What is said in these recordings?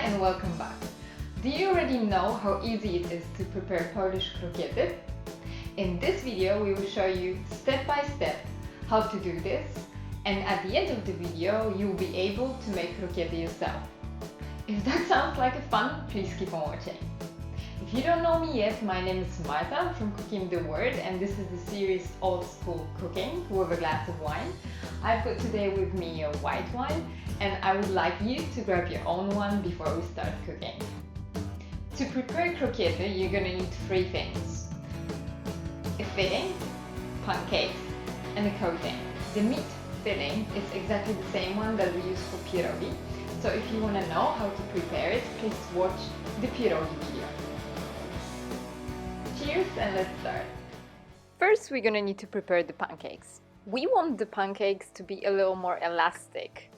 and welcome back. Do you already know how easy it is to prepare Polish croquettes? In this video we will show you step by step how to do this, and at the end of the video you will be able to make croquettes yourself. If that sounds like fun, please keep on watching. If you don't know me yet, my name is Marta from Cooking the Word, and this is the series Old School Cooking with a glass of wine. I've got today with me a white wine, and I would like you to grab your own one before we start cooking. To prepare croqueta, you're gonna need three things: a filling, pancakes, and a coating. The meat filling is exactly the same one that we use for pierogi, so if you want to know how to prepare it, please watch the pierogi video. Cheers, and let's start. First, we're gonna need to prepare the pancakes. We want the pancakes to be a little more elastic,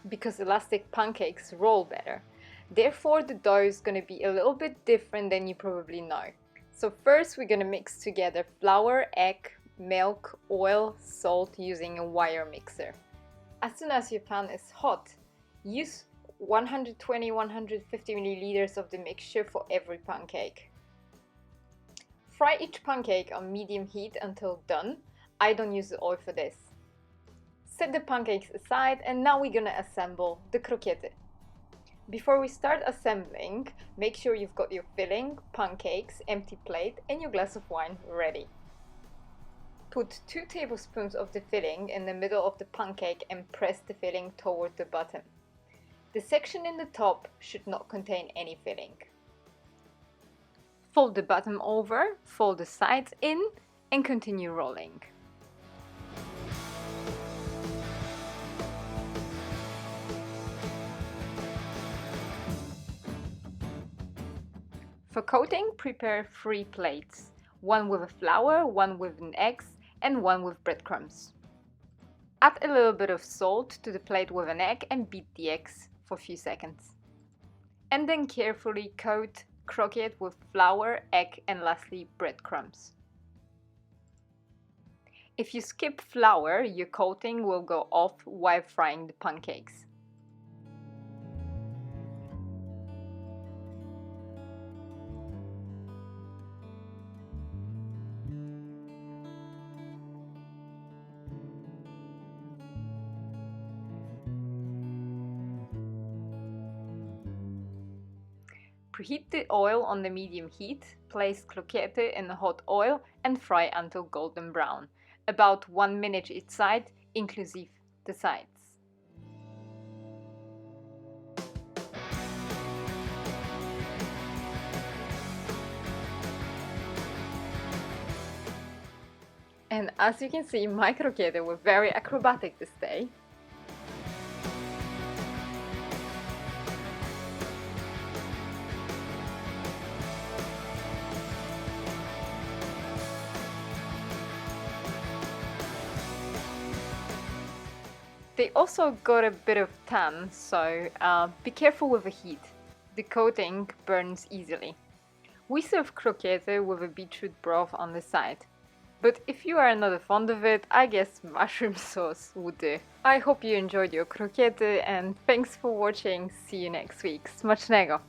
because elastic pancakes roll better. Therefore, the dough is gonna be a little bit different than you probably know. So first, we're gonna mix together flour, egg, milk, oil, salt using a wire mixer. As soon as your pan is hot, use 120-150 milliliters of the mixture for every pancake. Fry each pancake on medium heat until done. I don't use the oil for this. Set the pancakes aside, and now we're gonna assemble the croquette. Before we start assembling, make sure you've got your filling, pancakes, empty plate, and your glass of wine ready. Put 2 tablespoons of the filling in the middle of the pancake and press the filling toward the bottom. The section in the top should not contain any filling. Fold the bottom over, fold the sides in, and continue rolling. For coating, prepare 3 plates, one with a flour, one with an egg, and one with breadcrumbs. Add a little bit of salt to the plate with an egg and beat the eggs for a few seconds. And then carefully coat croquette with flour, egg, and lastly breadcrumbs. If you skip flour, your coating will go off while frying the pancakes. Preheat the oil on the medium heat, place croquette in the hot oil and fry until golden brown, about 1 minute each side, inclusive the sides. And as you can see, my croquette were very acrobatic this day. They also got a bit of tan, so be careful with the heat. The coating burns easily. We serve croqueta with a beetroot broth on the side. But if you are not fond of it, I guess mushroom sauce would do. I hope you enjoyed your croqueta, and thanks for watching. See you next week. Smacznego!